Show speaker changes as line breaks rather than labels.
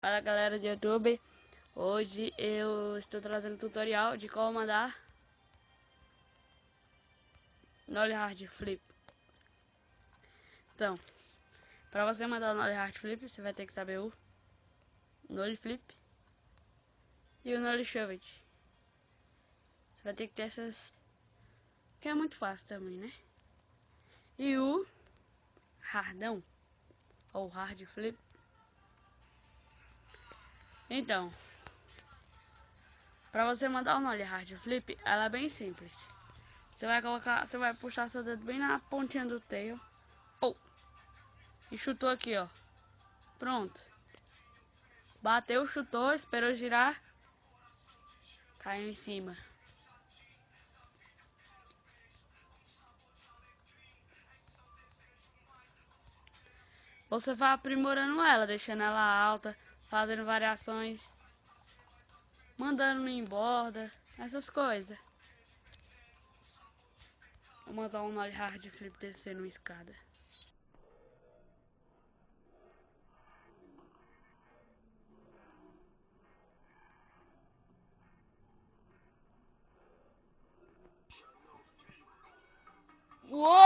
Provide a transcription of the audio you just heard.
Fala galera do YouTube, hoje eu estou trazendo um tutorial de como mandar Nollie Hard Flip. Então, para você mandar o Nollie Hard Flip, você vai ter que saber o Nollie Flip e o Nollie Shoved. Você vai ter que ter essas, que é muito fácil também, né? E o Hardão, ou Hard Flip. Então, para você mandar o Nollie Hard Flip, ela é bem simples. Você vai puxar seu dedo bem na pontinha do tail. E chutou aqui, ó. Pronto. Bateu, chutou, esperou girar, caiu em cima. Você vai aprimorando ela, deixando ela alta, fazendo variações, mandando em borda, essas coisas. Vou mandar um Nollie Hard Flip descendo uma escada. Uou!